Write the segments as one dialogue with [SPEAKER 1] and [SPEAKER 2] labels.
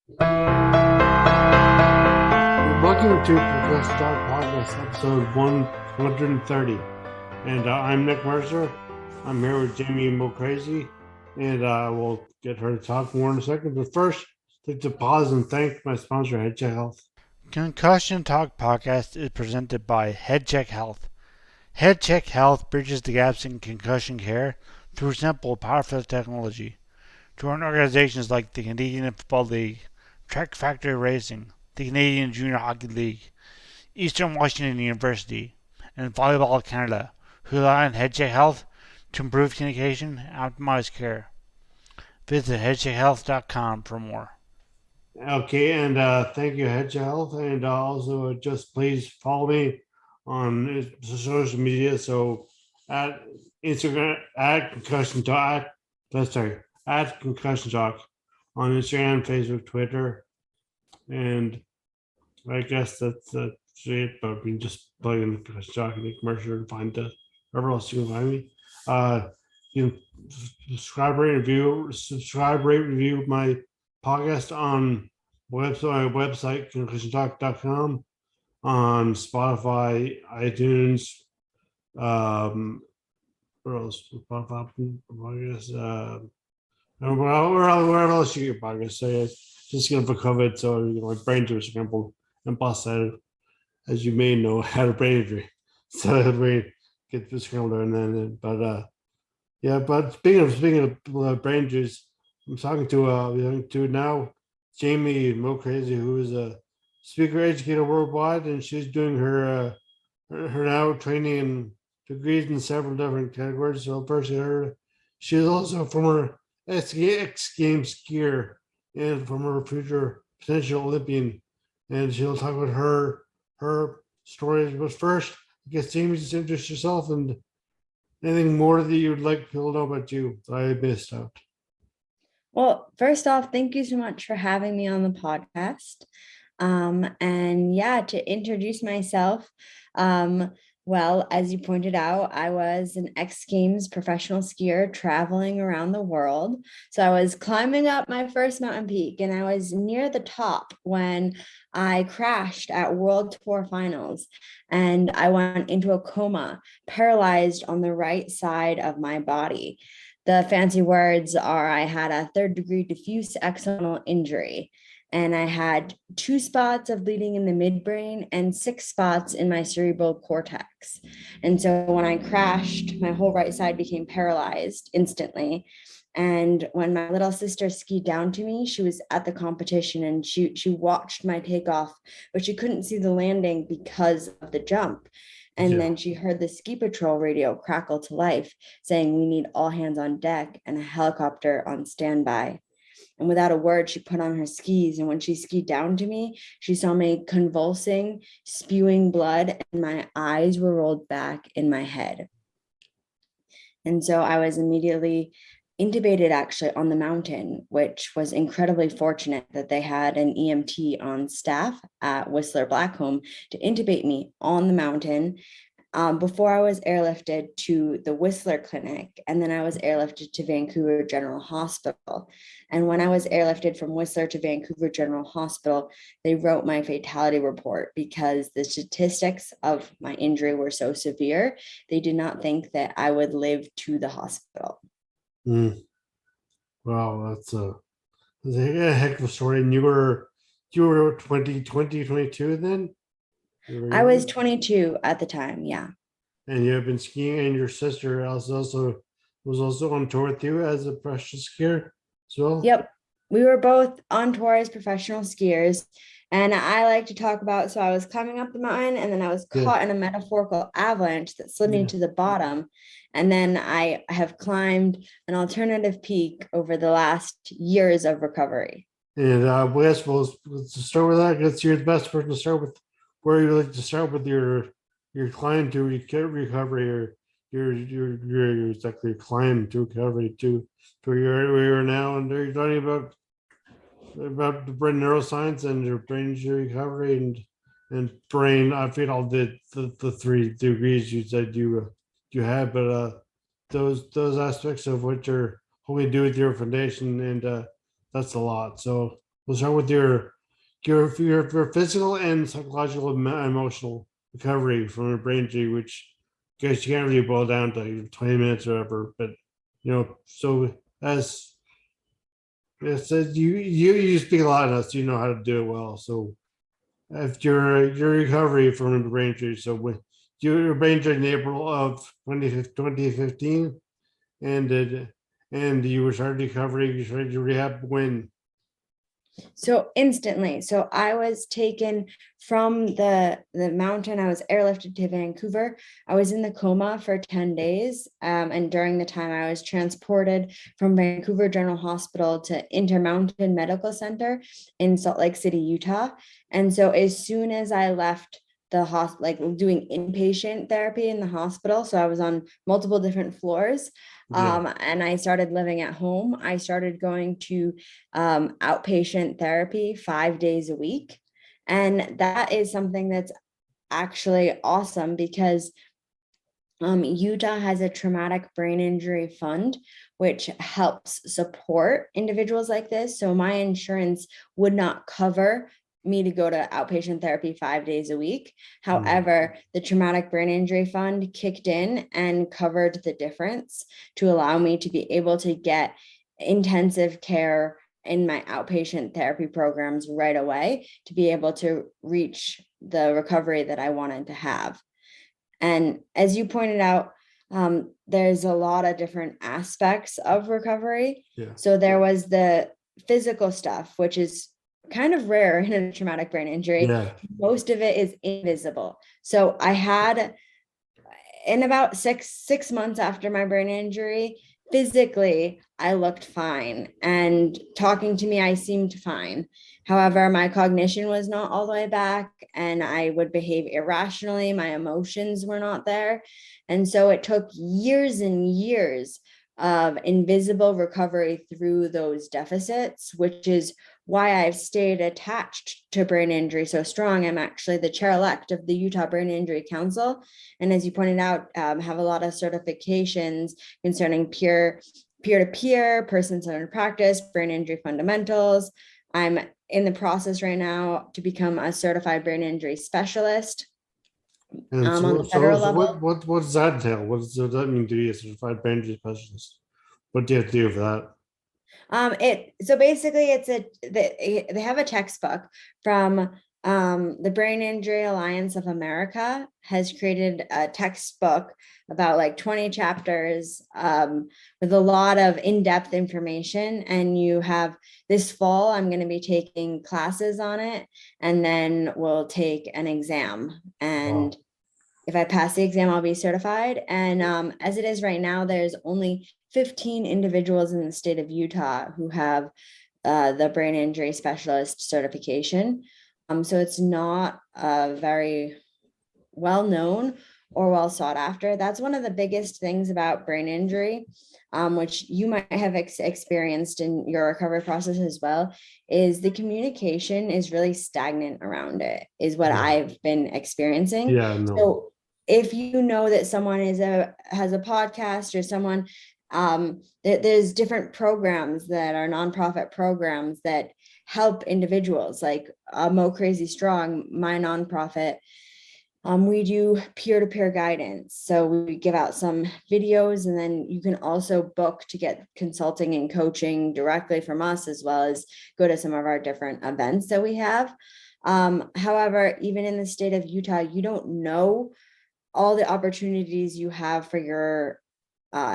[SPEAKER 1] Welcome to Progressive Talk Podcast, episode 130. And I'm Nick Mercer. I'm here with Jamie and MoCrazy, and we'll get her to talk more in a second. But first, I'd like to pause and thank my sponsor, HeadCheck Health.
[SPEAKER 2] Concussion Talk podcast is presented by HeadCheck Health. HeadCheck Health bridges the gaps in concussion care through simple, powerful technology. Join organizations like the Canadian Football League, Track Factory Racing, the Canadian Junior Hockey League, Eastern Washington University, and Volleyball Canada, who rely on HeadCheck Health to improve communication and optimize care. Visit headcheckhealth.com for more.
[SPEAKER 1] Okay, and thank you, HeadCheck Health. And also, just please follow me on social media. So at Instagram, at Concussion Talk, at Concussion Talk on Instagram, Facebook, Twitter, and I guess that's it. But we can just plug in Concussion Talk and the commercial and find wherever else you can find me. You can subscribe, rate, review my podcast on my website, concussiontalk.com, on Spotify, iTunes, um, where else? Spotify, podcast, wherever else you get podcasts. So yeah, just getting for COVID, so my brains are scrambled and busted. As you may know, had a brain injury, so the brain gets scrambled and then. But yeah. But speaking of brain injuries, I'm talking to now Jamie MoCrazy, who is a speaker educator worldwide, and she's doing her now training and degrees in several different categories. So first, she is also a former X Games skier and former future potential Olympian, and she'll talk about her stories. But first, I guess Jamie, just introduce yourself and anything more that you'd like people to know about you that I missed out.
[SPEAKER 3] Well, first off, thank you so much for having me on the podcast. And yeah, to introduce myself, well, as you pointed out, I was an X Games professional skier traveling around the world. So I was climbing up my first mountain peak and I was near the top when I crashed at World Tour Finals and I went into a coma, paralyzed on the right side of my body. The fancy words are I had a third degree diffuse axonal injury, and I had 2 spots of bleeding in the midbrain and 6 spots in my cerebral cortex. And so when I crashed, my whole right side became paralyzed instantly. And when my little sister skied down to me, she was at the competition and she watched my takeoff, but she couldn't see the landing because of the jump. And
[SPEAKER 1] Yeah.
[SPEAKER 3] then she heard the ski patrol radio crackle to life saying, "We need all hands on deck and a helicopter on standby." And without a word, she put on her skis. And when she skied down to me, she saw me convulsing, spewing blood, and my eyes were rolled back in my head. And so I was immediately intubated actually on the mountain, which was incredibly fortunate that they had an EMT on staff at Whistler Blackcomb to intubate me on the mountain before I was airlifted to the Whistler Clinic, and then I was airlifted to Vancouver General Hospital. And when I was airlifted from Whistler to Vancouver General Hospital, they wrote my fatality report because the statistics of my injury were so severe. They did not think that I would live to the hospital.
[SPEAKER 1] Mm. Wow, that's a heck of a story. And you were 22 then? You were
[SPEAKER 3] I was
[SPEAKER 1] young?
[SPEAKER 3] 22 at the time. Yeah.
[SPEAKER 1] And you have been skiing, and your sister was also on tour with you as a professional skier as well.
[SPEAKER 3] Yep. We were both on tour as professional skiers. And I like to talk about, so I was climbing up the mountain and then I was
[SPEAKER 1] Yeah,
[SPEAKER 3] caught in a metaphorical avalanche that slid me
[SPEAKER 1] yeah.
[SPEAKER 3] to the bottom. And then I have climbed an alternative peak over the last years of recovery.
[SPEAKER 1] And well, I suppose to start with that, I guess you're the best person to start with. Where you like to start with your climb to recovery, or your exactly your climb to recovery to where you're now, and you're talking about the brain neuroscience and your brain injury recovery and brain. I forget all the 3 degrees you said you had, but those aspects of what you're hoping to do with your foundation, and that's a lot. So we'll start with your physical and psychological and emotional recovery from a brain injury, which I guess you can't really boil down to 20 minutes or whatever. But so as it says, you speak a lot on us, you know how to do it well. So if your recovery from a brain injury, so with your brain injury in April of 2015, and you were started recovering, you started your rehab when?
[SPEAKER 3] So instantly. So I was taken from the mountain. I was airlifted to Vancouver. I was in the coma for 10 days. And during the time I was transported from Vancouver General Hospital to Intermountain Medical Center in Salt Lake City, Utah. And so as soon as I left the hospital, like doing inpatient therapy in the hospital, so I was on multiple different floors. And I started living at home. I started going to outpatient therapy 5 days a week. And that is something that's actually awesome because Utah has a traumatic brain injury fund, which helps support individuals like this. So my insurance would not cover me to go to outpatient therapy 5 days a week. However, the traumatic brain injury fund kicked in and covered the difference to allow me to be able to get intensive care in my outpatient therapy programs right away to be able to reach the recovery that I wanted to have. And as you pointed out, there's a lot of different aspects of recovery.
[SPEAKER 1] Yeah.
[SPEAKER 3] So there was the physical stuff, which is kind of rare in a traumatic brain injury.
[SPEAKER 1] Yeah.
[SPEAKER 3] Most of it is invisible. So I had, in about six months after my brain injury, physically, I looked fine. And talking to me, I seemed fine. However, my cognition was not all the way back, and I would behave irrationally. My emotions were not there. And so it took years and years of invisible recovery through those deficits, which is why I've stayed attached to brain injury so strong. I'm actually the chair-elect of the Utah Brain Injury Council. And as you pointed out, have a lot of certifications concerning peer-to-peer, person-centered practice, brain injury fundamentals. I'm in the process right now to become a certified brain injury specialist
[SPEAKER 1] And
[SPEAKER 3] on the federal level.
[SPEAKER 1] what does that entail? What does that mean to be a certified brain injury specialist? What do you have to do for that?
[SPEAKER 3] So basically they have a textbook from the Brain Injury Alliance of America has created a textbook about like 20 chapters with a lot of in-depth information. And you have this fall, I'm going to be taking classes on it, and then we'll take an exam. And if I pass the exam, I'll be certified. And as it is right now, there's only 15 individuals in the state of Utah who have the brain injury specialist certification. So it's not very well known or well sought after. That's one of the biggest things about brain injury, which you might have experienced in your recovery process as well, is the communication is really stagnant around it, is what I've been experiencing.
[SPEAKER 1] Yeah, no.
[SPEAKER 3] So if you know that someone has a podcast or someone, there's different programs that are nonprofit programs that help individuals, like MoCrazy Strong, my nonprofit. We do peer-to-peer guidance. So we give out some videos, and then you can also book to get consulting and coaching directly from us, as well as go to some of our different events that we have. However, even in the state of Utah, you don't know all the opportunities you have for your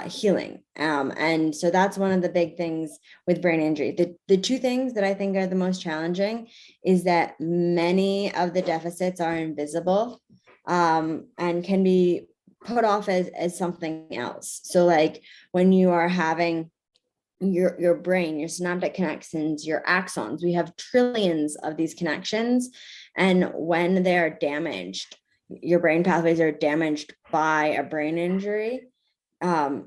[SPEAKER 3] healing. And so that's one of the big things with brain injury. The two things that I think are the most challenging is that many of the deficits are invisible and can be put off as something else. So like when you are having your brain, your synaptic connections, your axons, we have trillions of these connections. And when they're damaged, your brain pathways are damaged by a brain injury, that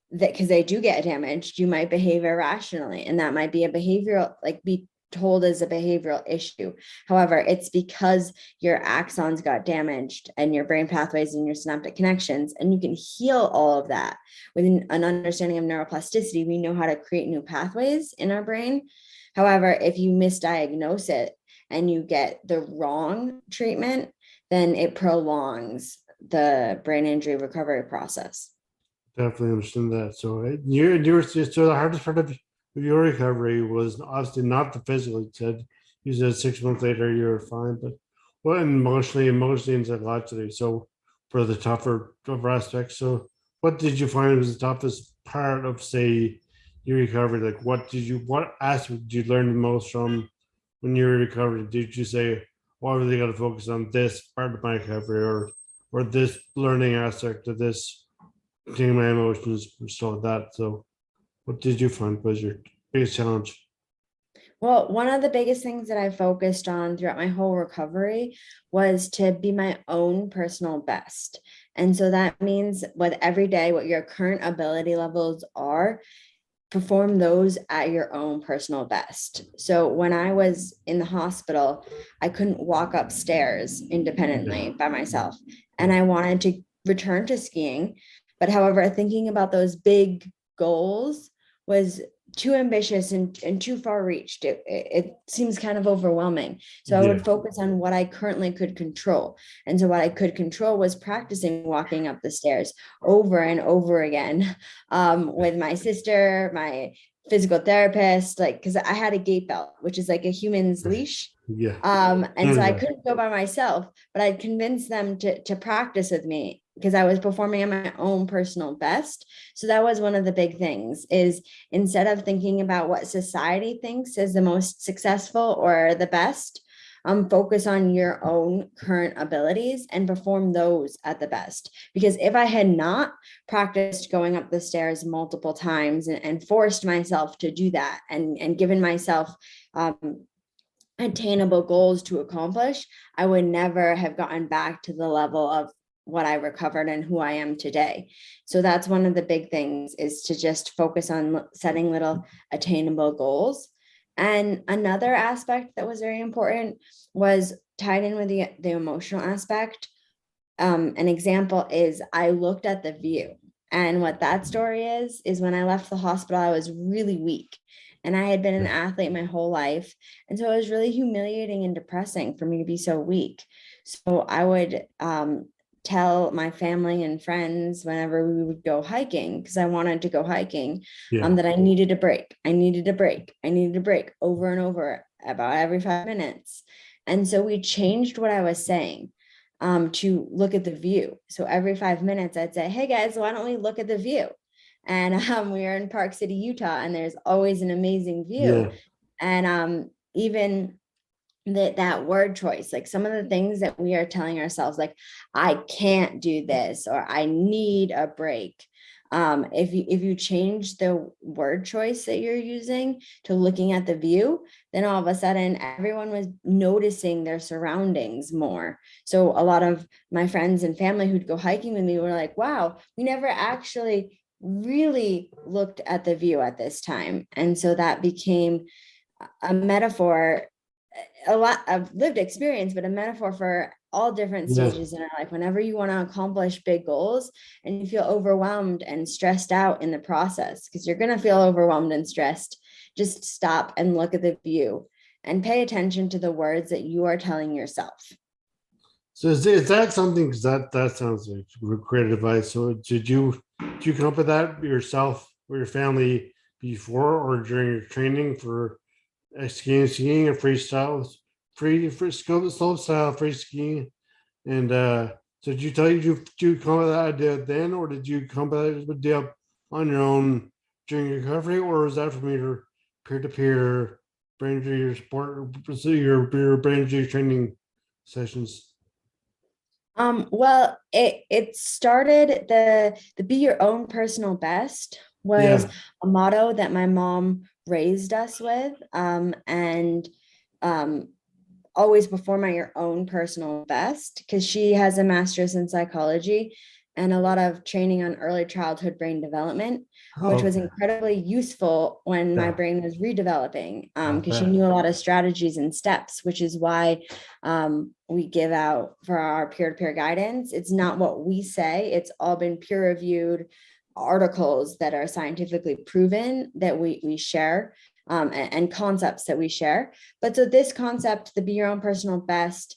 [SPEAKER 3] because they do get damaged, you might behave irrationally, and that might be a behavioral, like be told as a behavioral issue. However, it's because your axons got damaged and your brain pathways and your synaptic connections, and you can heal all of that with an understanding of neuroplasticity. We know how to create new pathways in our brain. However, if you misdiagnose it and you get the wrong treatment, then it prolongs the brain injury recovery process.
[SPEAKER 1] Definitely understand that. So so the hardest part of your recovery was obviously not the physical. You said 6 months later you were fine, but what emotionally and psychologically. So for the tougher aspects. So what did you find was the toughest part of, say, your recovery? Like what aspect did you learn the most from when you were recovering? Did you say, "Oh, I really got to focus on this part of my recovery," or this learning aspect of this? Getting my emotions and stuff like that. So, what did you find was your biggest challenge?
[SPEAKER 3] Well, one of the biggest things that I focused on throughout my whole recovery was to be my own personal best. And so that means with every day, what your current ability levels are, perform those at your own personal best. So when I was in the hospital, I couldn't walk upstairs independently by myself. And I wanted to return to skiing. But however, thinking about those big goals was too ambitious and too far reached. It seems kind of overwhelming. So I
[SPEAKER 1] Yeah,
[SPEAKER 3] would focus on what I currently could control. And so what I could control was practicing walking up the stairs over and over again with my sister, my physical therapist, like, because I had a gait belt, which is like a human's leash.
[SPEAKER 1] yeah,
[SPEAKER 3] And so I couldn't go by myself, but I'd convince them to practice with me because I was performing at my own personal best. So that was one of the big things is instead of thinking about what society thinks is the most successful or the best, focus on your own current abilities and perform those at the best. Because if I had not practiced going up the stairs multiple times and forced myself to do that and given myself attainable goals to accomplish, I would never have gotten back to the level of what I recovered and who I am today. So that's one of the big things is to just focus on setting little attainable goals. And another aspect that was very important was tied in with the emotional aspect. An example is I looked at the view. And what that story is when I left the hospital, I was really weak. And I had been an athlete my whole life. And so it was really humiliating and depressing for me to be so weak. So I would tell my family and friends whenever we would go hiking, because I wanted to go hiking,
[SPEAKER 1] yeah,
[SPEAKER 3] that I needed a break. I needed a break. I needed a break over and over about every 5 minutes. And so we changed what I was saying to look at the view. So every 5 minutes, I'd say, "Hey guys, why don't we look at the view?" And we are in Park City, Utah, and there's always an amazing view.
[SPEAKER 1] yeah,
[SPEAKER 3] And even that word choice, like some of the things that we are telling ourselves, like I can't do this or I need a break. If you change the word choice that you're using to looking at the view, then all of a sudden everyone was noticing their surroundings more. So a lot of my friends and family who'd go hiking with me were like, "Wow, we never actually really looked at the view at this time." And so that became a metaphor, a lot of lived experience, but a metaphor for all different
[SPEAKER 1] yeah.
[SPEAKER 3] stages in our life. Whenever you want to accomplish big goals and you feel overwhelmed and stressed out in the process, because you're going to feel overwhelmed and stressed, just stop and look at the view and pay attention to the words that you are telling yourself.
[SPEAKER 1] So is that something? Because that sounds like great advice. So did you come up with that yourself or your family before or during your training for skiing and freestyle, free slope style free skiing? And so did you did you come up with that idea then, or did you come up with that idea on your own during your recovery, or was that from your peer to peer brain injury sport, your brain injury training sessions?
[SPEAKER 3] Well, it started the be your own personal best was
[SPEAKER 1] Yeah.
[SPEAKER 3] a motto that my mom raised us with, and um, always perform at your own personal best because she has a master's in psychology and a lot of training on early childhood brain development, which
[SPEAKER 1] Oh,
[SPEAKER 3] was
[SPEAKER 1] okay.
[SPEAKER 3] incredibly useful when my
[SPEAKER 1] Yeah.
[SPEAKER 3] brain was redeveloping
[SPEAKER 1] I
[SPEAKER 3] because she
[SPEAKER 1] bet.
[SPEAKER 3] knew a lot of strategies and steps, which is why we give out for our peer-to-peer guidance. It's not what we say, it's all been peer-reviewed articles that are scientifically proven that we share and concepts that we share. But so this concept, the Be Your Own Personal Best,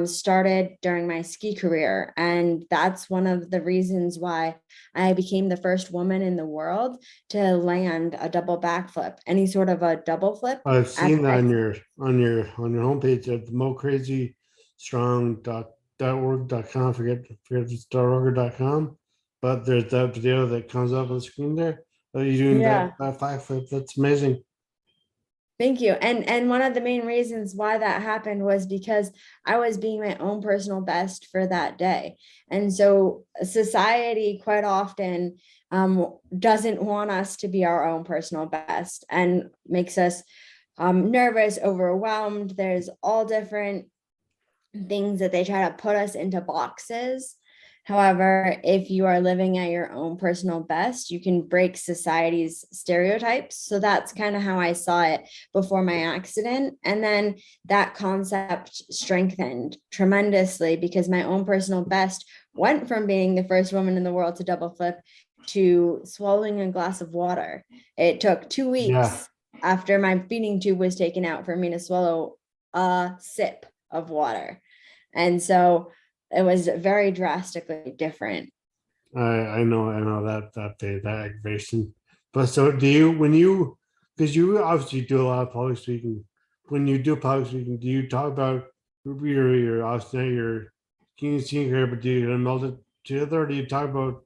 [SPEAKER 3] started during my ski career. And that's one of the reasons why I became the first woman in the world to land a double backflip, any sort of a double flip.
[SPEAKER 1] I've seen that on your homepage at the MoCrazy strong.org.com. Forget if it's .org.com, but there's that video that comes up on the screen there. Are you doing
[SPEAKER 3] Yeah.
[SPEAKER 1] that backflip? That's amazing.
[SPEAKER 3] Thank you. And one of the main reasons why that happened was because I was being my own personal best for that day. And so society quite often doesn't want us to be our own personal best and makes us nervous, overwhelmed. There's all different things that they try to put us into boxes. However, if you are living at your own personal best, you can break society's stereotypes. So that's kind of how I saw it before my accident. And then that concept strengthened tremendously because my own personal best went from being the first woman in the world to double flip to swallowing a glass of water. It took 2 weeks
[SPEAKER 1] Yeah.
[SPEAKER 3] after my feeding tube was taken out for me to swallow a sip of water. And so it was very drastically different.
[SPEAKER 1] I know that aggravation. But so do you, when you, because you obviously do a lot of public speaking. When you do public speaking, do you talk about your obviously your king career, but do you meld it together, or do you talk about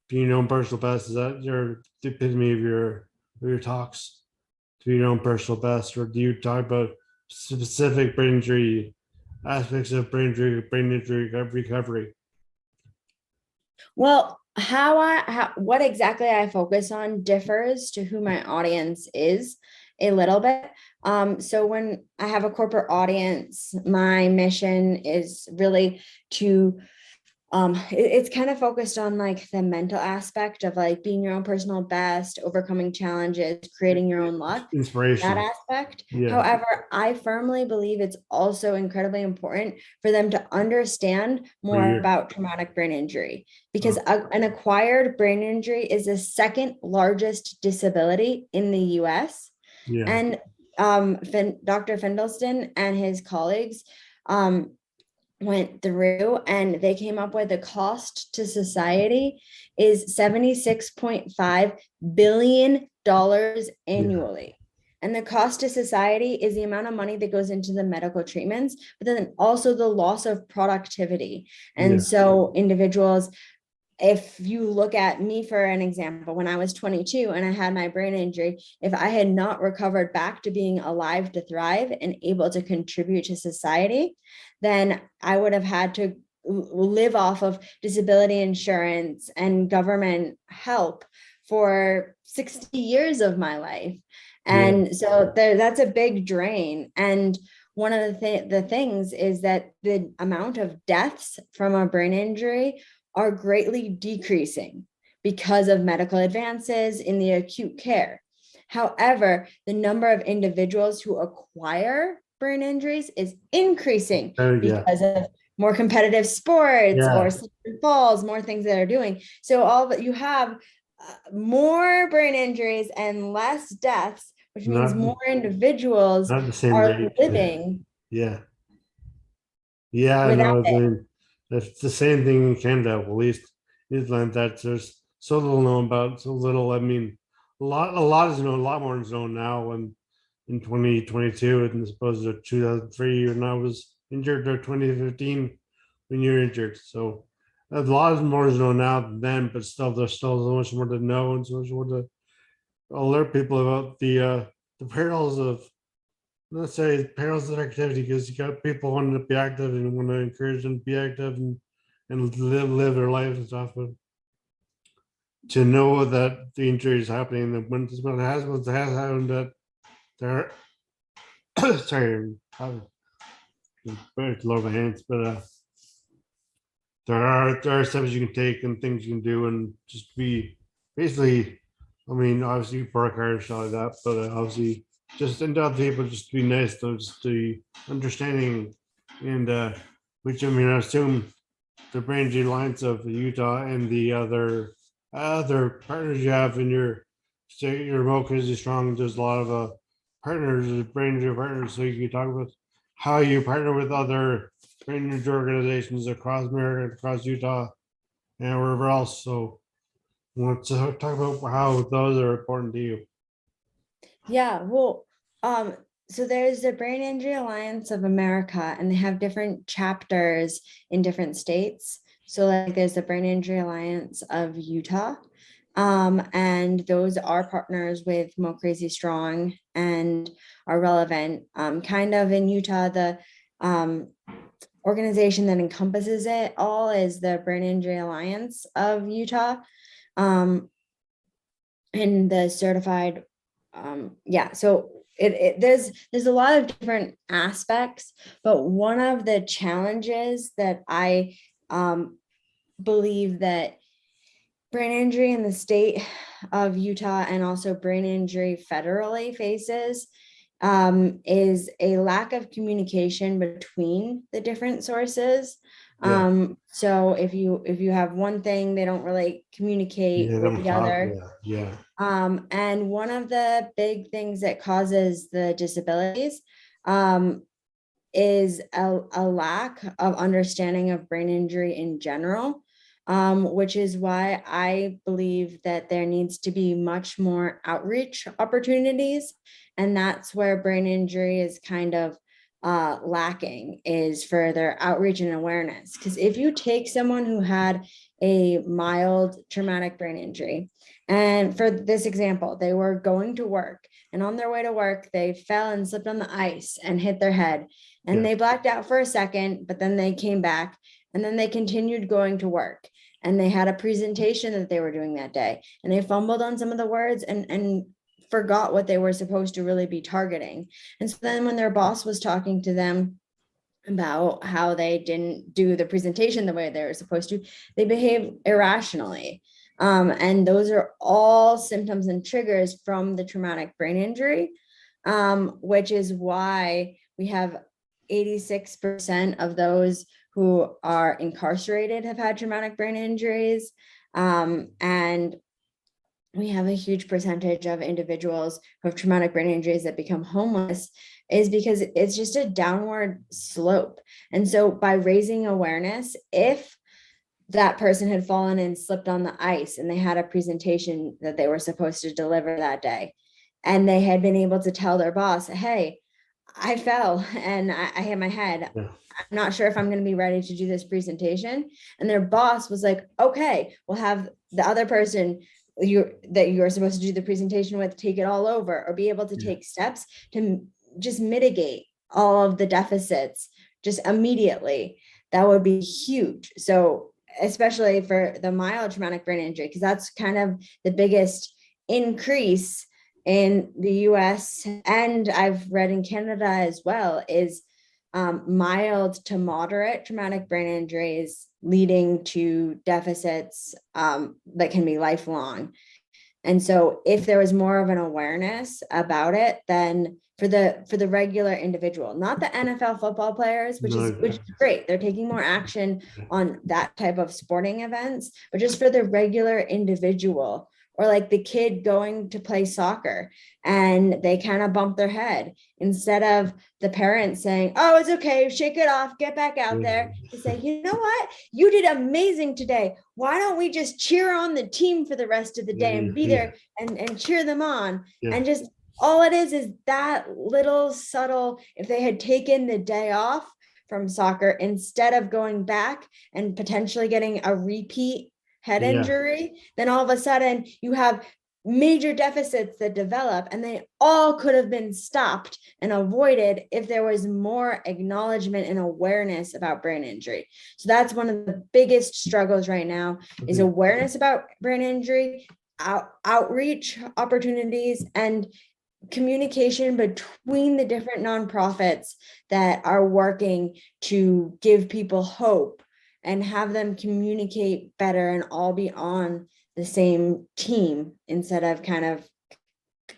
[SPEAKER 1] being your own personal best? Is that your the epitome of your talks, to be your own personal best, or do you talk about specific brain injury aspects of brain injury recovery?
[SPEAKER 3] Well, what exactly I focus on differs to who my audience is a little bit. So when I have a corporate audience, my mission is really to it's kind of focused on like the mental aspect of like being your own personal best, overcoming challenges, creating your own luck, that
[SPEAKER 1] Inspiration.
[SPEAKER 3] aspect.
[SPEAKER 1] Yeah.
[SPEAKER 3] However, I firmly believe it's also incredibly important for them to understand more about traumatic brain injury because an acquired brain injury is the second largest disability in the US.
[SPEAKER 1] Yeah.
[SPEAKER 3] And Dr. Findleston and his colleagues went through and they came up with the cost to society is $76.5 billion annually. Yeah. And the cost to society is the amount of money that goes into the medical treatments, but then also the loss of productivity. And so individuals, if you look at me for an example, when I was 22 and I had my brain injury, if I had not recovered back to being alive to thrive and able to contribute to society, then I would have had to live off of disability insurance and government help for 60 years of my life. And so that's a big drain. And one of the things is that the amount of deaths from a brain injury are greatly decreasing because of medical advances in the acute care. However, the number of individuals who acquire brain injuries is increasing because of more competitive sports or slip and falls, more things that are doing. So all that you have more brain injuries and less deaths, which means more individuals are living.
[SPEAKER 1] Yeah. I know. That's the same thing in Canada, at least in Newfoundland, that there's so little known about, so little. I mean, a lot is known, a lot more is known now in 2022 and as opposed to 2003 when I was injured, or 2015 when you're injured. So a lot more is known now than then, but still there's still so much more to know and so much more to alert people about the perils of, let's say, perils of activity, because you got people wanting to be active and want to encourage them to be active and live their lives and stuff. But to know that the injury is happening, that when it has happened, that there are sorry, I'm lower my hands, but there are steps you can take and things you can do and just be basically, I mean, obviously work hard and stuff like that, but obviously just into other people, just to be nice, to just be understanding, and which, I mean, I assume the Brain Injury Alliance of Utah and the other partners you have in your state, your MoCrazy Strong, there's a lot of partners, brain injury partners, so you can talk about how you partner with other brain injury organizations across America, across Utah, and wherever else. So, want to talk about how those are important to you?
[SPEAKER 3] Yeah, well, so there's the Brain Injury Alliance of America, and they have different chapters in different states. So, like, there's the Brain Injury Alliance of Utah, and those are partners with MoCrazy Strong and are relevant. Kind of in Utah, the organization that encompasses it all is the Brain Injury Alliance of Utah. And the certified, so there's a lot of different aspects, but one of the challenges that I believe that brain injury in the state of Utah and also brain injury federally faces is a lack of communication between the different sources. So if you have one thing, they don't really communicate with the other. And one of the big things that causes the disabilities is a lack of understanding of brain injury in general, which is why I believe that there needs to be much more outreach opportunities. And that's where brain injury is kind of lacking, is further outreach and awareness. Because if you take someone who had a mild traumatic brain injury, and for this example, they were going to work, and on their way to work, they fell and slipped on the ice and hit their head. And they blacked out for a second, but then they came back, and then they continued going to work. And they had a presentation that they were doing that day, and they fumbled on some of the words and forgot what they were supposed to really be targeting. And so then when their boss was talking to them about how they didn't do the presentation the way they were supposed to, they behaved irrationally. And those are all symptoms and triggers from the traumatic brain injury, which is why we have 86% of those who are incarcerated have had traumatic brain injuries. And we have a huge percentage of individuals who have traumatic brain injuries that become homeless, is because it's just a downward slope. And so by raising awareness, if that person had fallen and slipped on the ice and they had a presentation that they were supposed to deliver that day, and they had been able to tell their boss, hey, I fell and I hit my head. I'm not sure if I'm going to be ready to do this presentation. And their boss was like, okay, we'll have the other person that you're supposed to do the presentation with take it all over, or be able to take steps to just mitigate all of the deficits just immediately. That would be huge. So especially for the mild traumatic brain injury, because that's kind of the biggest increase in the US, and I've read in Canada as well, is mild to moderate traumatic brain injuries leading to deficits that can be lifelong. And so if there was more of an awareness about it, then for the regular individual, not the NFL football players, which is great, they're taking more action on that type of sporting events, but just for the regular individual, or like the kid going to play soccer and they kind of bump their head, instead of the parents saying, oh, it's okay, shake it off, get back out there, to say, you know what, you did amazing today. Why don't we just cheer on the team for the rest of the day and be there and cheer them on? And just all it is that little subtle, if they had taken the day off from soccer instead of going back and potentially getting a repeat head injury, then all of a sudden you have major deficits that develop, and they all could have been stopped and avoided if there was more acknowledgement and awareness about brain injury. So that's one of the biggest struggles right now, is awareness about brain injury, outreach opportunities, and communication between the different nonprofits that are working to give people hope and have them communicate better and all be on the same team instead of kind of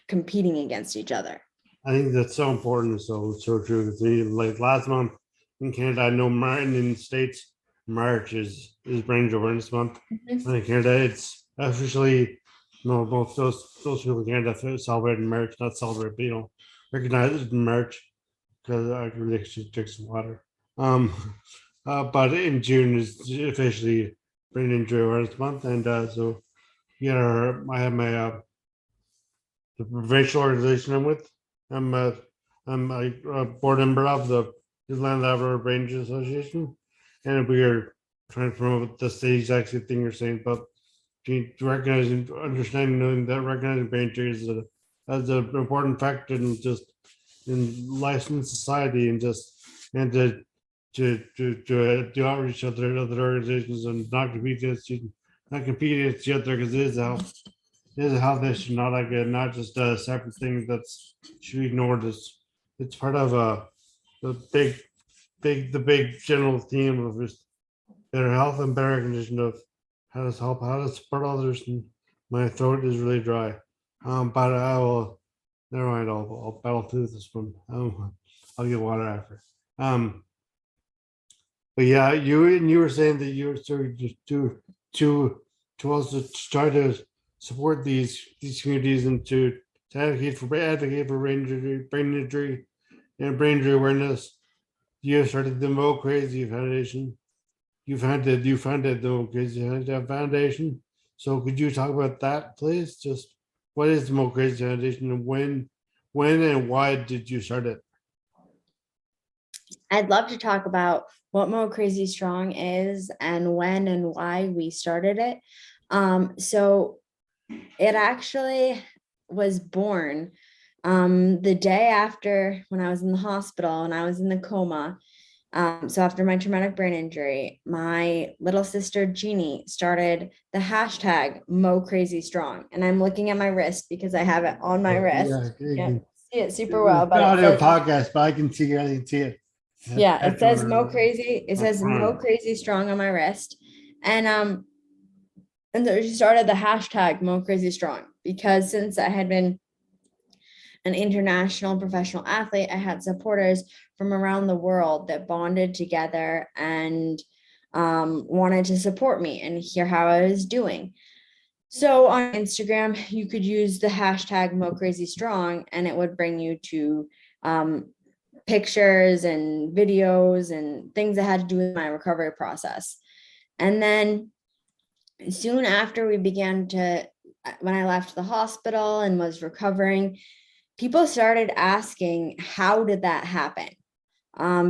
[SPEAKER 3] competing against each other.
[SPEAKER 1] I think that's so important. So true. Like last month in Canada, I know Martin in the States, March is Brain Injury Awareness Month. Mm-hmm. In Canada, it's officially, both those people in Canada celebrate in March, not celebrate, but recognize it in March because I really should drink some water. But in June is officially Brain Injury Awareness Month, and so I have my the provincial organization I'm with. I'm a board member of the Newfoundland Labrador Brain Injury Association, and we are trying to promote the same exact same thing you're saying, but recognizing, understanding, knowing that recognizing brain injury is as an important factor in just in life and society, and just and to do outreach to other organizations and not compete against each other, because it is a health issue, not just a separate thing that's should be ignored. It's part of the the big general theme of just better health and better recognition of how to support others. And my throat is really dry. But I will never mind. I'll battle through this one. I'll get water after. But yeah, you were saying that you were sort of just to also try to support these communities and to advocate for brain injury and brain injury awareness. You have started the MoCrazy Foundation. You founded the MoCrazy Foundation. So could you talk about that, please? Just what is the MoCrazy Foundation, and when and why did you start it?
[SPEAKER 3] I'd love to talk about what MoCrazy Strong is and when and why we started it. So it actually was born the day after, when I was in the hospital and I was in the coma. So after my traumatic brain injury, my little sister Jeannie started the hashtag MoCrazy Strong, and I'm looking at my wrist because I have it on my wrist. Yeah, see it super well, but
[SPEAKER 1] Not
[SPEAKER 3] it
[SPEAKER 1] a
[SPEAKER 3] says,
[SPEAKER 1] podcast, but I can see it.
[SPEAKER 3] yeah, it says MoCrazy. It says MoCrazy Strong on my wrist, and so she started the hashtag MoCrazy Strong because since I had been an international professional athlete, I had supporters from around the world that bonded together and wanted to support me and hear how I was doing. So on Instagram, you could use the hashtag MoCrazyStrong, and it would bring you to pictures and videos and things that had to do with my recovery process. And then soon after when I left the hospital and was recovering, people started asking, how did that happen?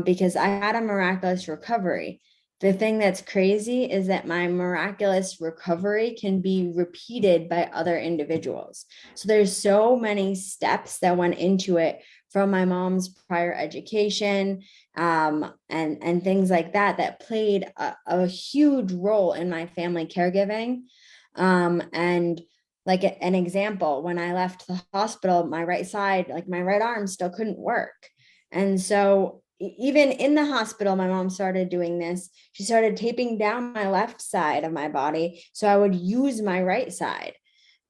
[SPEAKER 3] Because I had a miraculous recovery. The thing that's crazy is that my miraculous recovery can be repeated by other individuals. So there's so many steps that went into it, from my mom's prior education and things like that played a huge role in my family caregiving. And like an example, when I left the hospital, my right side, like my right arm still couldn't work. And so even in the hospital, my mom started doing this. She started taping down my left side of my body so I would use my right side.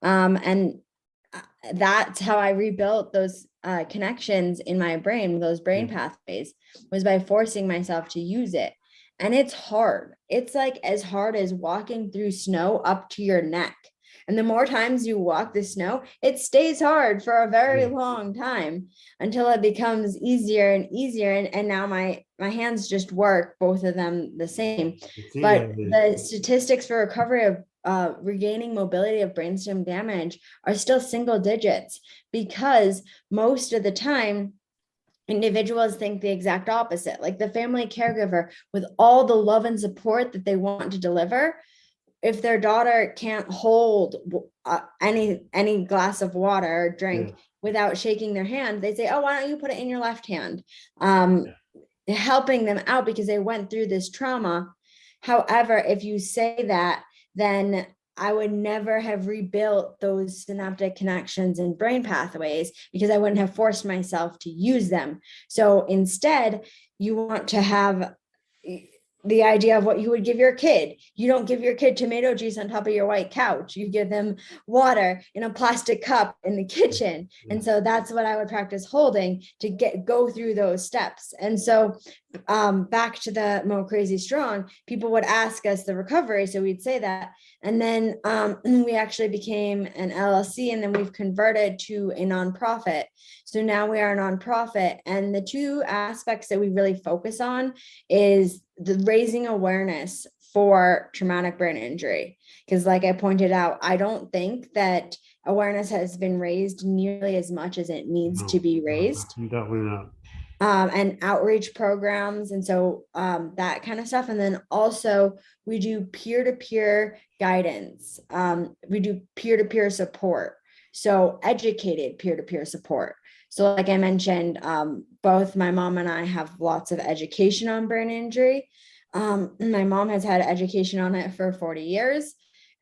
[SPEAKER 3] And that's how I rebuilt those connections in my brain, those brain pathways, was by forcing myself to use it. And it's hard. It's like as hard as walking through snow up to your neck. And the more times you walk the snow, it stays hard for a very long time until it becomes easier and easier. And now my hands just work, both of them the same. But the statistics for recovery of regaining mobility of brainstem damage are still single digits, because most of the time individuals think the exact opposite. Like the family caregiver, with all the love and support that they want to deliver, if their daughter can't hold any glass of water or drink without shaking their hand, they say, oh, why don't you put it in your left hand? Helping them out because they went through this trauma. However, if you say that, then I would never have rebuilt those synaptic connections and brain pathways, because I wouldn't have forced myself to use them. So instead, you want to have the idea of what you would give your kid. You don't give your kid tomato juice on top of your white couch. You give them water in a plastic cup in the kitchen. And so that's what I would practice holding to go through those steps. And so back to the MoCrazy Strong, people would ask us the recovery, so we'd say that, and then we actually became an LLC, and then we've converted to a nonprofit. So now we are a nonprofit, and the two aspects that we really focus on is the raising awareness for traumatic brain injury, because like I pointed out, I don't think that awareness has been raised nearly as much as it needs to be raised.
[SPEAKER 1] Definitely not.
[SPEAKER 3] And outreach programs, and so that kind of stuff. And then also we do peer-to-peer guidance. We do peer-to-peer support, so educated peer-to-peer support. So like I mentioned, both my mom and I have lots of education on brain injury. My mom has had education on it for 40 years.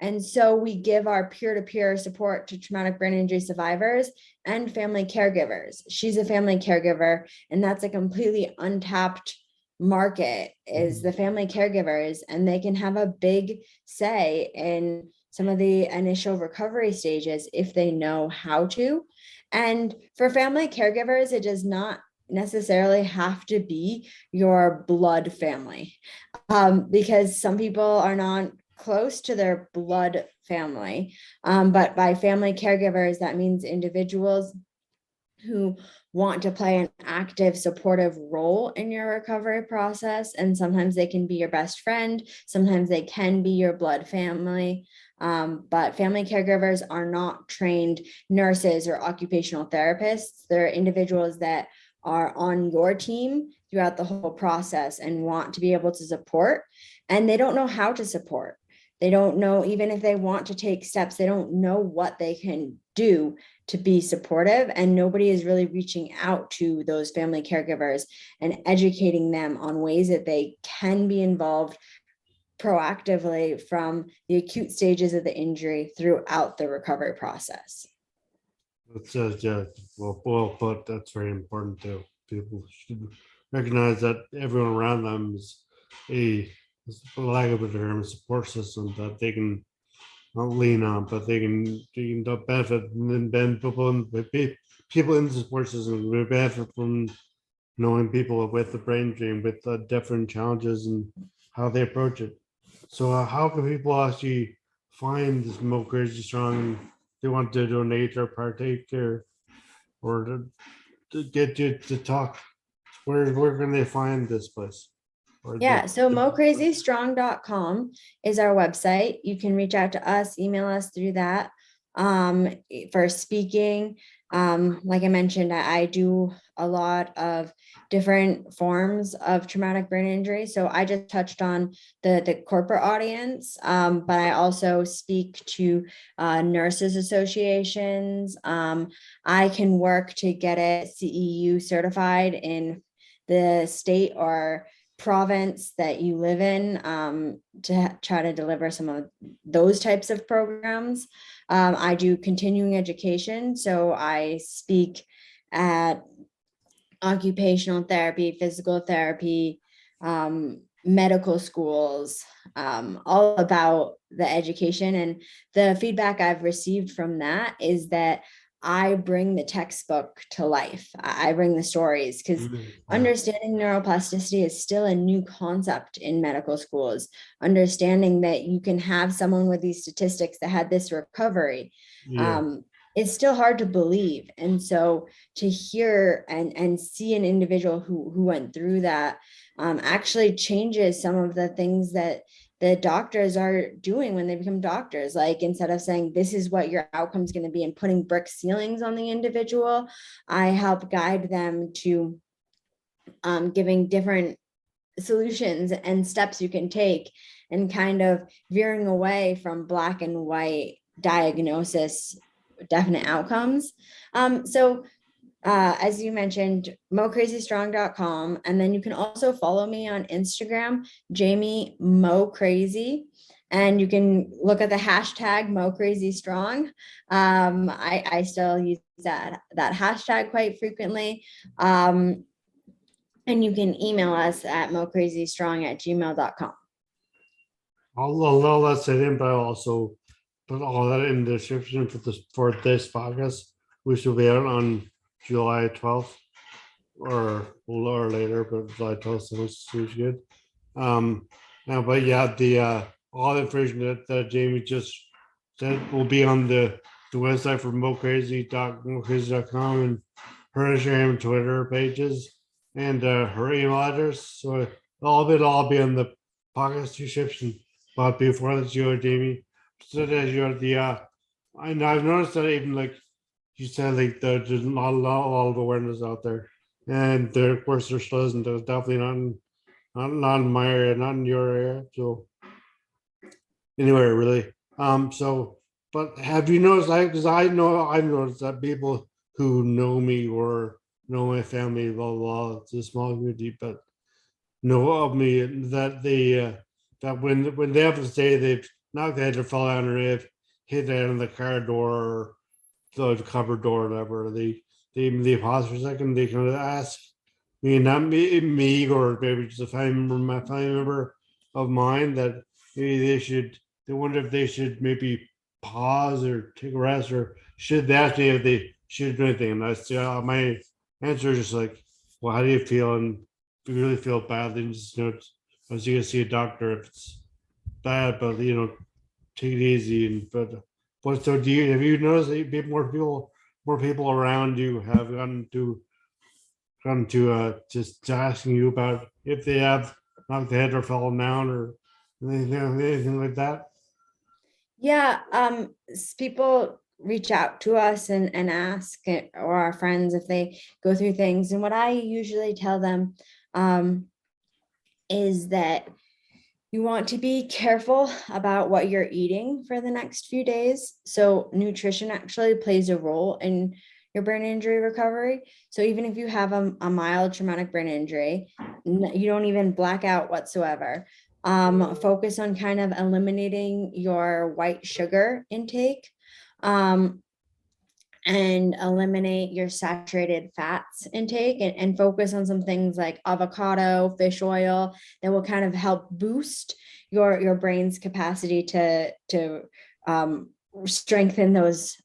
[SPEAKER 3] And so we give our peer-to-peer support to traumatic brain injury survivors and family caregivers. She's a family caregiver, and that's a completely untapped market, is the family caregivers, and they can have a big say in some of the initial recovery stages if they know how to. And for family caregivers, it does not necessarily have to be your blood family, because some people are not close to their blood family. But by family caregivers, that means individuals who want to play an active, supportive role in your recovery process. And sometimes they can be your best friend, sometimes they can be your blood family. But family caregivers are not trained nurses or occupational therapists. They're individuals that are on your team throughout the whole process and want to be able to support, and they don't know how to support. They don't know, even if they want to take steps, they don't know what they can do to be supportive. And nobody is really reaching out to those family caregivers and educating them on ways that they can be involved proactively from the acute stages of the injury throughout the recovery process.
[SPEAKER 1] It's yeah, well put. That's very important too. People should recognize that everyone around them is a, for lack of a term, a support system that they can not lean on, but they can benefit, and then people in the support system will benefit from knowing people with the brain drain, with different challenges and how they approach it. So how can people actually find this MoCrazy Strong? They want to donate or partake or to get you to talk. Where can they find this place?
[SPEAKER 3] Yeah, so mocrazystrong.com is our website. You can reach out to us, email us through that for speaking. Like I mentioned, I do a lot of different forms of traumatic brain injury. So I just touched on the corporate audience, but I also speak to nurses associations. I can work to get it CEU certified in the state or province that you live in, to try to deliver some of those types of programs. I do continuing education, so I speak at occupational therapy, physical therapy, medical schools, all about the education. And the feedback I've received from that is that I bring the textbook to life. I bring the stories, because understanding neuroplasticity is still a new concept in medical schools. Understanding that you can have someone with these statistics that had this recovery, it's still hard to believe. And so to hear and see an individual who went through that actually changes some of the things that the doctors are doing when they become doctors. Like, instead of saying this is what your outcome is going to be and putting brick ceilings on the individual, I help guide them to giving different solutions and steps you can take, and kind of veering away from black and white diagnosis, definite outcomes. So as you mentioned, mocrazystrong.com. And then you can also follow me on Instagram, Jamie MoCrazy. And you can look at the hashtag MoCrazyStrong. I still use that hashtag quite frequently. And you can email us at mocrazystrong@gmail.com.
[SPEAKER 1] I'll let it in, but I'll also put all that in the description for this podcast, which will be out on July 12th. or later, but I toast was good. Now, but yeah, the all the information that Jamie just said will be on the website for MoCrazy.com and her Instagram and Twitter pages and her email address. So all of it all be on the podcast description. But before that, you Jamie, so that you're the I know I've noticed that even like you said, like there's not a lot of awareness out there, and there of course there still isn't. There's definitely not in my area, not in your area. So anywhere really. So, but have you noticed? Because I know I've noticed that people who know me or know my family, blah blah, blah, it's a small community, but know of me that they that when they have to say they've knocked their head or fall down or they've hit it on the car door or the cupboard door or whatever, they pause for a second, they kind of ask me, not me or maybe just a family member, my family member of mine, that maybe they wonder if they should maybe pause or take a rest, or should they ask me if they should do anything. And that's my answer is just like, well, how do you feel? And if you really feel bad, then just I was going to see a doctor if it's bad, but take it easy. And but so do you have you noticed that more people around you have gotten to just asking you about if they have knocked the head or fallen down or anything like that?
[SPEAKER 3] Yeah, people reach out to us and ask or our friends if they go through things. And what I usually tell them is that you want to be careful about what you're eating for the next few days. So nutrition actually plays a role in your brain injury recovery. So even if you have a mild traumatic brain injury, you don't even black out whatsoever. Focus on kind of eliminating your white sugar intake. And eliminate your saturated fats intake and focus on some things like avocado, fish oil that will kind of help boost your brain's capacity to strengthen those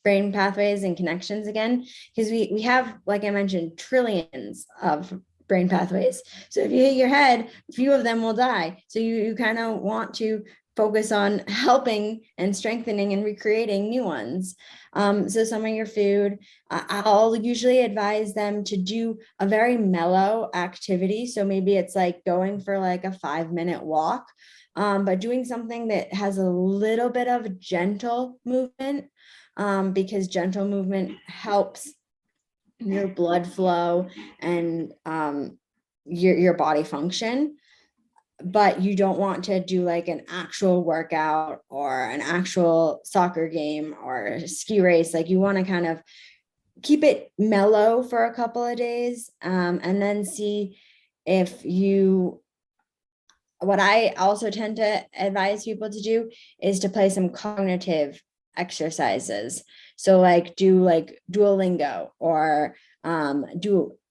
[SPEAKER 3] brain pathways and connections again, because we have, like I mentioned, trillions of brain pathways. So if you hit your head, a few of them will die. So you kind of want to focus on helping and strengthening and recreating new ones. So some of your food, I'll usually advise them to do a very mellow activity. So maybe it's like going for like a 5-minute walk, but doing something that has a little bit of gentle movement, because gentle movement helps your blood flow and your body function. But you don't want to do like an actual workout or an actual soccer game or a ski race. Like you want to kind of keep it mellow for a couple of days, and then see if you, what I also tend to advise people to do is to play some cognitive exercises. So like do like Duolingo or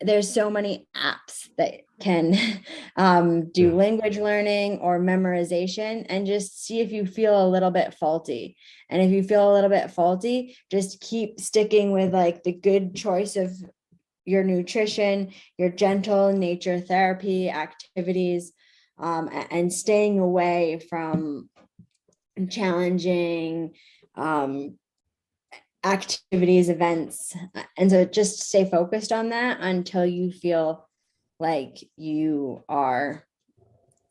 [SPEAKER 3] there's so many apps that can do language learning or memorization, and just see if you feel a little bit faulty. And if you feel a little bit faulty, just keep sticking with like the good choice of your nutrition, your gentle nature therapy activities, and staying away from challenging activities, events. And so just stay focused on that until you feel like you are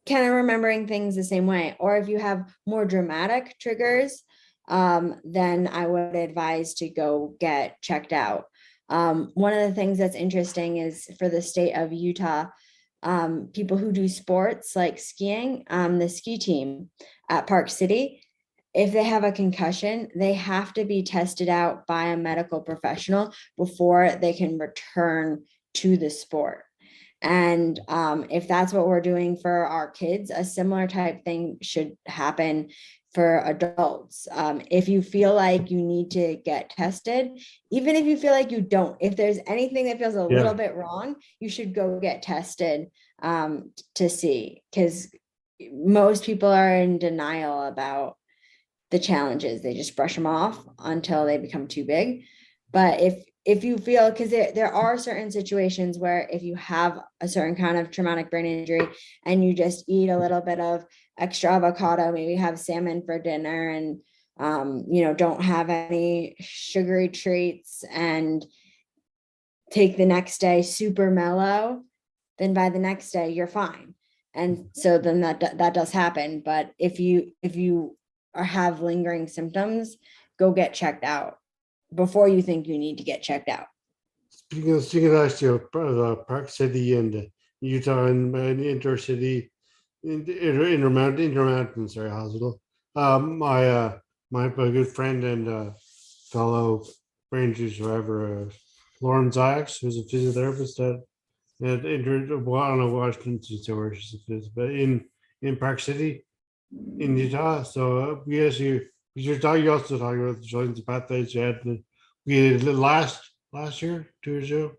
[SPEAKER 3] kind of remembering things the same way. Or if you have more dramatic triggers, then I would advise to go get checked out. One of the things that's interesting is for the state of Utah, people who do sports like skiing, the ski team at Park City, if they have a concussion, they have to be tested out by a medical professional before they can return to the sport. And if that's what we're doing for our kids, a similar type thing should happen for adults. If you feel like you need to get tested, even if you feel like you don't, if there's anything that feels a little bit wrong, you should go get tested to see, because most people are in denial about the challenges. They just brush them off until they become too big. But if you feel, because there are certain situations where if you have a certain kind of traumatic brain injury and you just eat a little bit of extra avocado, maybe have salmon for dinner, and don't have any sugary treats, and take the next day super mellow, then by the next day you're fine. And so then that does happen. But if you have lingering symptoms, go get checked out before you think you need to get checked out.
[SPEAKER 1] Speaking of last year, Park City and Utah and Intercity, Intermountain, sorry, hospital. My good friend and fellow Ranger survivor, Lauren Zayas, who's a physiotherapist at I don't know Washington State, where she's a physio, but in Park City, in Utah. So we actually, you're also talking about the joints and pathways you had. We did last year, 2 years ago,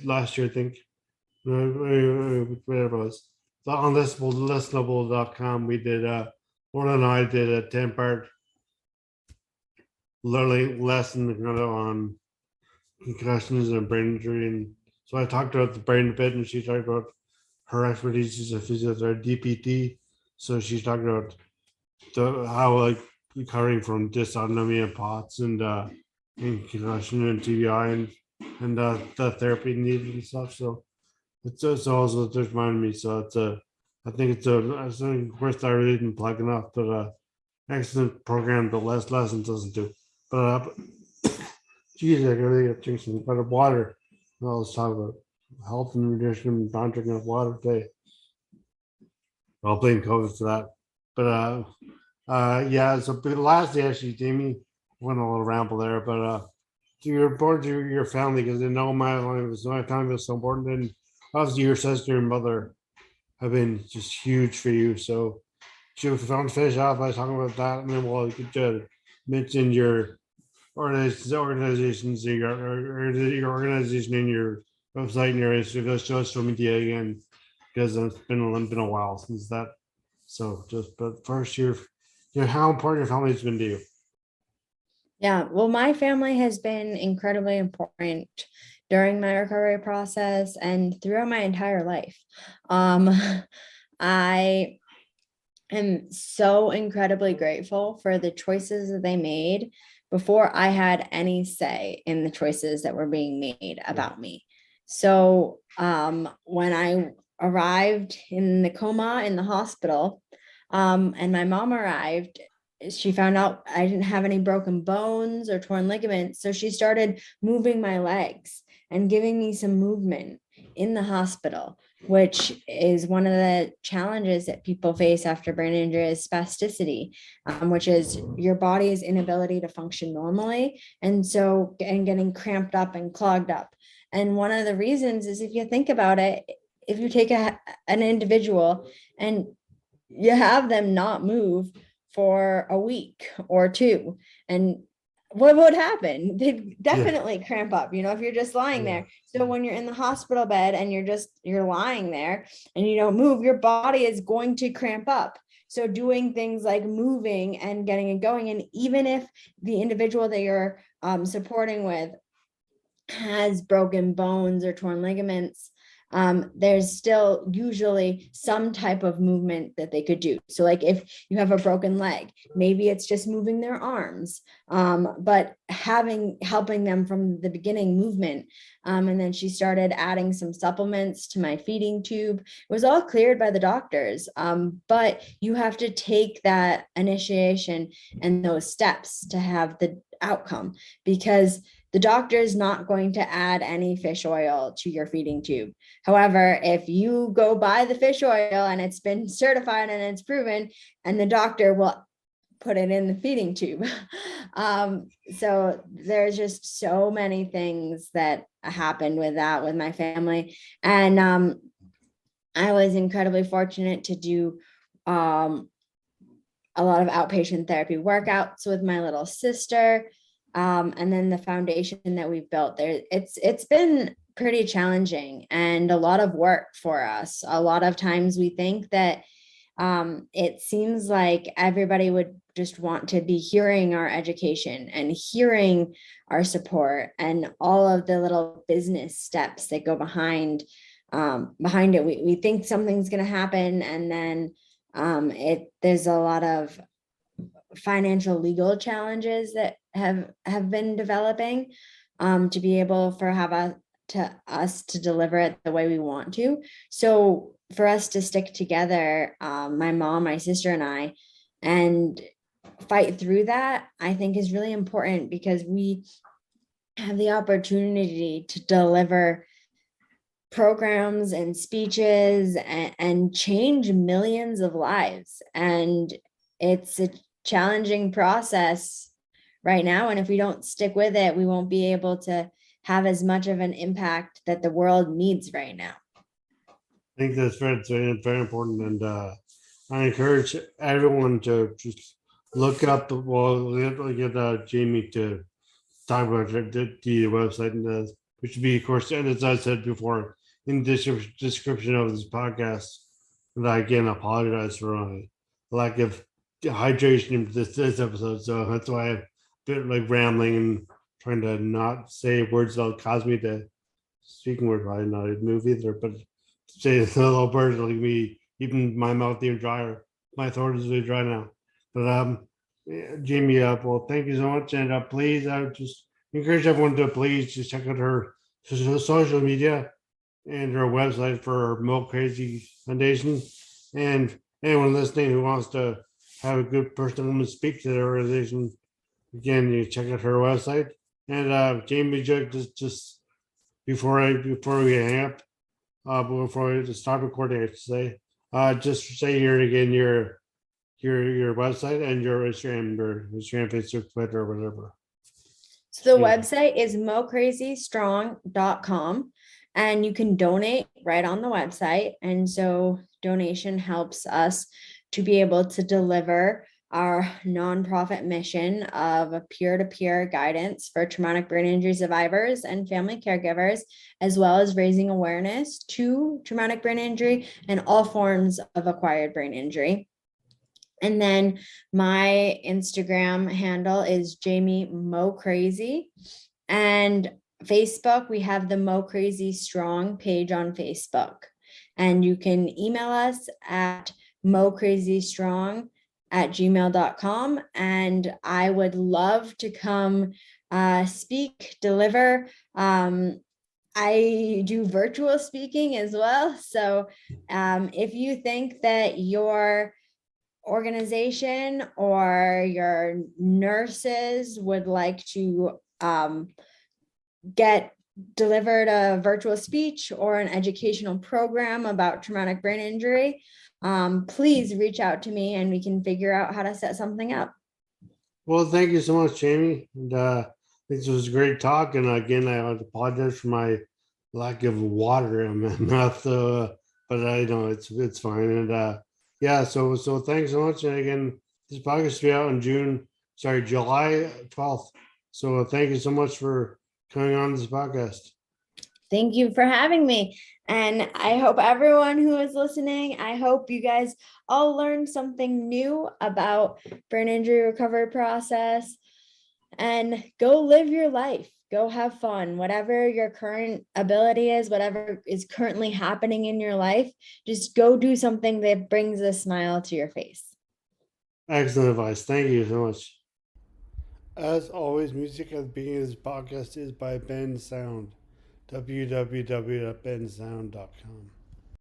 [SPEAKER 1] last year I think, whatever it was. So on listenable.com, we did. Lauren and I did a 10-part learning lesson on concussions and brain injury, and so I talked about the brain a bit, and she talked about her expertise as a physiotherapist, DPT. So she talked about how like recovering from dysautonomia and POTS and concussion and TBI and the therapy needed and stuff. So it's also just reminded me. So I think I think of course I really didn't plug enough, but excellent program, but less lessons doesn't do. But geez, I gotta get drink some better water. I'll just talk about health and nutrition, not drinking enough water today. I'll blame COVID for that. But yeah, so the last day actually, Jamie went a little ramble there, but to your important to your family, because I know my family was so important, and obviously your sister and mother have been just huge for you. So should we finish off by talking about that, and then we'll mention your organizations, your organization and your website and your social media again, because it's been a while since that. So but first, how important your family has been to you.
[SPEAKER 3] Yeah, well, my family has been incredibly important during my recovery process and throughout my entire life. I am so incredibly grateful for the choices that they made before I had any say in the choices that were being made about me. So when I arrived in the coma in the hospital, and my mom arrived, she found out I didn't have any broken bones or torn ligaments. So she started moving my legs and giving me some movement in the hospital, which is one of the challenges that people face after brain injury is spasticity, which is your body's inability to function normally. And getting cramped up and clogged up. And one of the reasons is, if you think about it, if you take an individual and you have them not move for a week or two, and what would happen? They'd definitely cramp up, if you're just lying there. So when you're in the hospital bed and you're lying there and you don't move, your body is going to cramp up. So doing things like moving and getting it going, and even if the individual that you're supporting with has broken bones or torn ligaments, there's still usually some type of movement that they could do. So like if you have a broken leg, maybe it's just moving their arms, but helping them from the beginning movement. And then she started adding some supplements to my feeding tube. It was all cleared by the doctors, but you have to take that initiation and those steps to have the outcome, because the doctor is not going to add any fish oil to your feeding tube. However, if you go buy the fish oil and it's been certified and it's proven, and the doctor will put it in the feeding tube. So there's just so many things that happened with that with my family. And I was incredibly fortunate to do a lot of outpatient therapy workouts with my little sister. And then the foundation that we've built there, it's been pretty challenging and a lot of work for us. A lot of times we think that it seems like everybody would just want to be hearing our education and hearing our support and all of the little business steps that go behind it. We think something's going to happen, and then there's a lot of financial legal challenges that have been developing to be able for us to deliver it the way we want to. So for us to stick together, my mom, my sister, and I, and fight through that, I think is really important, because we have the opportunity to deliver programs and speeches and change millions of lives. And it's a challenging process right now. And if we don't stick with it, we won't be able to have as much of an impact that the world needs right now.
[SPEAKER 1] I think that's very important, and I encourage everyone to just look up. Get Jamie to talk about the website, and which would be, of course, and as I said before, in the description of this podcast. And I again apologize for lack of hydration in this episode, so that's why I'm a bit like rambling and trying to not say words that'll cause me to speaking word probably not a move either, but say it's a little bird like me, even my mouth even drier. My throat is really dry now. But Jamie, well, thank you so much, and please, I would just encourage everyone to please just check out her social media and her website for MoCrazy Foundation. And anyone listening who wants to have a good person to speak to their organization, again, you check out her website. And Jamie, just before we hang up, before we start recording, I should say, just say here again your website and your Instagram, Facebook, Twitter, or whatever.
[SPEAKER 3] So the website is mocrazystrong.com, and you can donate right on the website. And so donation helps us to be able to deliver our nonprofit mission of peer-to-peer guidance for traumatic brain injury survivors and family caregivers, as well as raising awareness to traumatic brain injury and all forms of acquired brain injury. And then my Instagram handle is Jamie MoCrazy. And Facebook, we have the MoCrazy Strong page on Facebook. And you can email us at mocrazystrong@gmail.com. And I would love to come speak, deliver. I do virtual speaking as well. So if you think that your organization or your nurses would like to get delivered a virtual speech or an educational program about traumatic brain injury, please reach out to me and we can figure out how to set something up.
[SPEAKER 1] Well, thank you so much, Jamie. And this was a great talk. And again, I apologize for my lack of water in my mouth. But I know it's fine. And yeah, so thanks so much. And again, this podcast will be out in July 12th. So thank you so much for coming on this podcast.
[SPEAKER 3] Thank you for having me. And I hope everyone who is listening, I hope you guys all learned something new about brain injury recovery process, and go live your life. Go have fun. Whatever your current ability is, whatever is currently happening in your life, just go do something that brings a smile to your face.
[SPEAKER 1] Excellent advice. Thank you so much. As always, music at the beginning of this podcast is by Ben Sound. www.bensound.com.